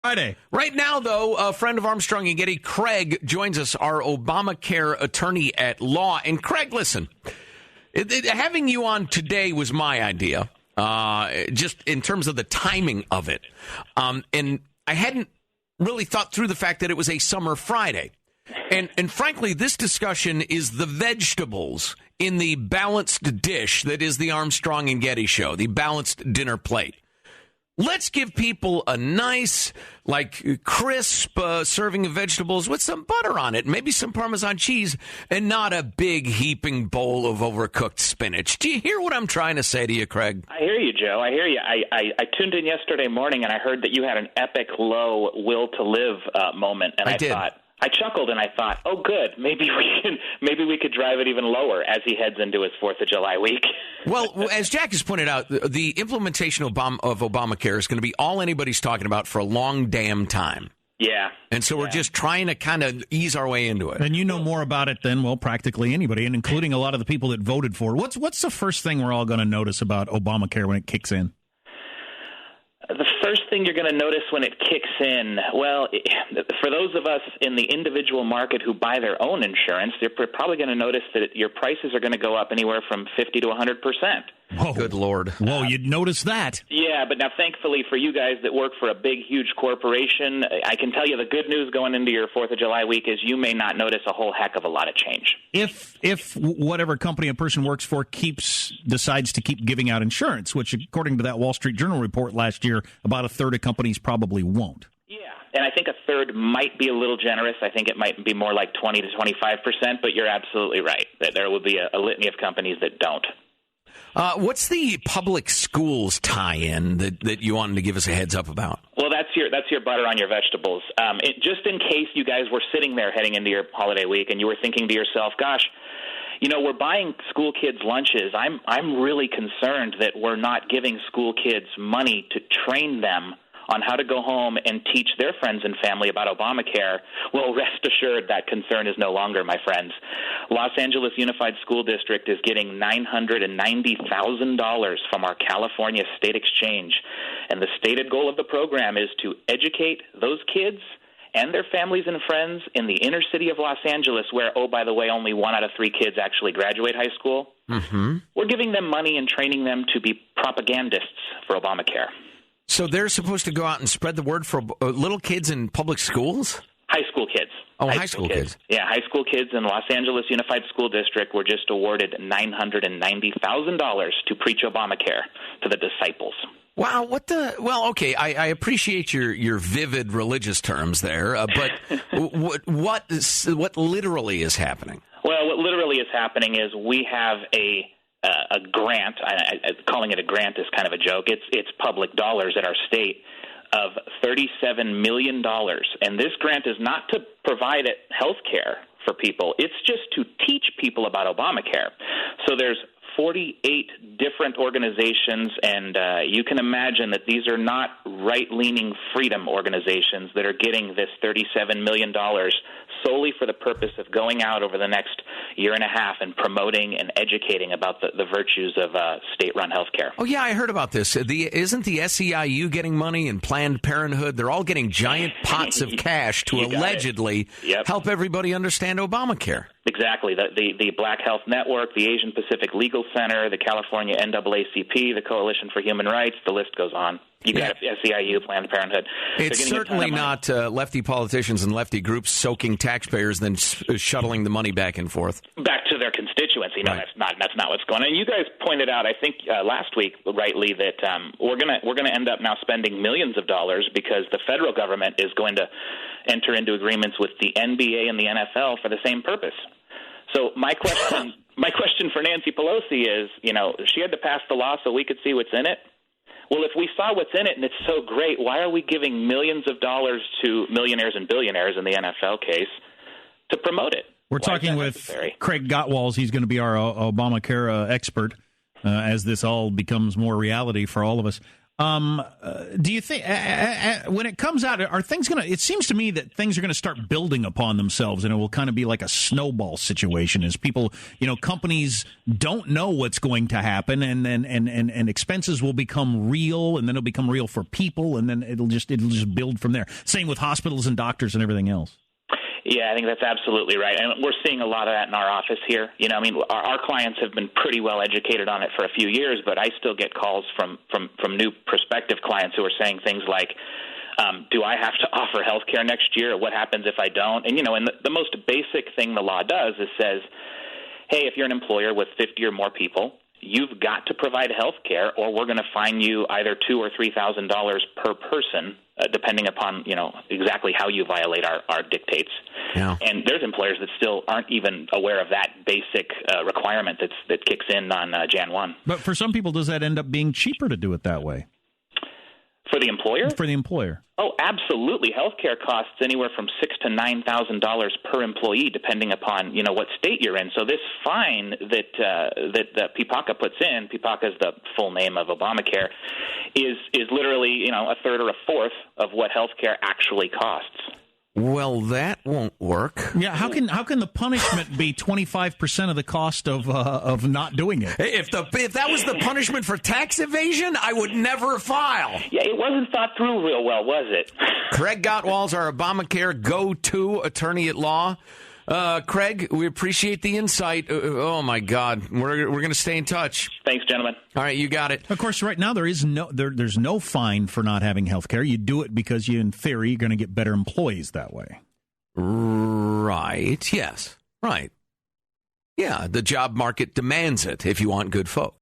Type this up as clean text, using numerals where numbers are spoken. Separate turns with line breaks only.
Friday.
Right now, though, a friend of Armstrong and Getty, Craig, joins us, our Obamacare attorney at law. And Craig, listen, having you on today was my idea, just in terms of the timing of it. And I hadn't really thought through the fact that it was a summer Friday. And frankly, this discussion is the vegetables in the balanced dish that is the Armstrong and Getty show, the balanced dinner plate. Let's give people a nice, crisp serving of vegetables with some butter on it, maybe some Parmesan cheese, and not a big heaping bowl of overcooked spinach. Do you hear what I'm trying to say to you, Craig?
I hear you, Joe. I hear you. I tuned in yesterday morning, and I heard that you had an epic low will to live moment, and I chuckled and I thought, oh, good. Maybe we could drive it even lower as he heads into his 4th of July week.
Well, as Jack has pointed out, the implementation of Obamacare is going to be all anybody's talking about for a long damn time.
Yeah.
And so we're just trying to kind of ease our way into it.
And you know more about it than, practically anybody, and including a lot of the people that voted for it. What's the first thing we're all going to notice about Obamacare when it kicks in?
The first thing you're going to notice when it kicks in, for those of us in the individual market who buy their own insurance, they're probably going to notice that your prices are going to go up anywhere from 50 to 100%.
Whoa. Good Lord.
Whoa, you'd notice that.
Yeah, but now thankfully for you guys that work for a big, huge corporation, I can tell you the good news going into your 4th of July week is you may not notice a whole heck of a lot of change.
If whatever company a person works for decides to keep giving out insurance, which according to that Wall Street Journal report last year, about a third of companies probably won't.
Yeah, and I think a third might be a little generous. I think it might be more like 20 to 25%, but you're absolutely right that there will be a litany of companies that don't.
What's the public schools tie-in that you wanted to give us a heads up about?
Well, that's your butter on your vegetables. Just in case you guys were sitting there heading into your holiday week and you were thinking to yourself, gosh, we're buying school kids lunches. I'm really concerned that we're not giving school kids money to train them on how to go home and teach their friends and family about Obamacare. Well, rest assured that concern is no longer, my friends. Los Angeles Unified School District is getting $990,000 from our California State Exchange. And the stated goal of the program is to educate those kids and their families and friends in the inner city of Los Angeles where, oh, by the way, only 1 out of 3 kids actually graduate high school. Mm-hmm. We're giving them money and training them to be propagandists for Obamacare.
So they're supposed to go out and spread the word for little kids in public schools?
High school kids.
Oh, high school kids.
Yeah, high school kids in Los Angeles Unified School District were just awarded $990,000 to preach Obamacare to the disciples.
Wow, okay, I appreciate your vivid religious terms there, but what literally is happening?
Well, what literally is happening is we have a grant. Calling it a grant is kind of a joke. It's public dollars at our state of $37 million. And this grant is not to provide health care for people. It's just to teach people about Obamacare. So there's 48 different organizations, and you can imagine that these are not right-leaning freedom organizations that are getting this $37 million solely for the purpose of going out over the next year and a half and promoting and educating about the virtues of state-run health care.
Oh, yeah, I heard about this. Isn't the SEIU getting money and Planned Parenthood? They're all getting giant pots of cash to allegedly help everybody understand Obamacare.
Exactly. The Black Health Network, the Asian Pacific Legal Center, the California NAACP, the Coalition for Human Rights, the list goes on. You got SEIU, Planned Parenthood.
It's certainly not lefty politicians and lefty groups soaking taxpayers then shuttling the money back and forth.
Back to their constituency. No,
right.
That's not what's going on. And you guys pointed out, I think last week, rightly, that we're gonna end up now spending millions of dollars because the federal government is going to enter into agreements with the NBA and the NFL for the same purpose. So my question for Nancy Pelosi is, she had to pass the law so we could see what's in it. Well, if we saw what's in it and it's so great, why are we giving millions of dollars to millionaires and billionaires in the NFL case to promote it?
We're talking with Craig Gottwals. He's going to be our Obamacare expert as this all becomes more reality for all of us. Do you think when it comes out, are things going to? It seems to me that things are going to start building upon themselves, and it will kind of be like a snowball situation as people, companies don't know what's going to happen, and expenses will become real, and then it'll become real for people, and then it'll just build from there. Same with hospitals and doctors and everything else.
Yeah, I think that's absolutely right. And we're seeing a lot of that in our office here. Our clients have been pretty well educated on it for a few years, but I still get calls from new prospective clients who are saying things like, do I have to offer health care next year? What happens if I don't? And, the most basic thing the law does is says, hey, if you're an employer with 50 or more people, you've got to provide health care, or we're going to fine you either $2,000 or $3,000 per person, depending upon exactly how you violate our dictates.
Yeah.
And there's employers that still aren't even aware of that basic requirement that kicks in on Jan 1.
But for some people, does that end up being cheaper to do it that way?
For the employer?
For the employer.
Oh, absolutely. Healthcare costs anywhere from $6,000 to $9,000 per employee, depending upon what state you're in. So this fine that PPACA puts in, PPACA is the full name of Obamacare, is literally a third or a fourth of what healthcare actually costs.
Well, that won't work.
Yeah, how can the punishment be 25% of the cost of not doing it?
If that was the punishment for tax evasion, I would never file.
Yeah, it wasn't thought through real well, was it?
Craig Gottwals, our Obamacare go-to attorney at law. Craig, we appreciate the insight. Oh my God, we're going to stay in touch.
Thanks, gentlemen.
All right, you got it.
Of course, right now there's no fine for not having health care. You do it because in theory, you're going to get better employees that way.
Right. Yes. Right. Yeah, the job market demands it if you want good folks.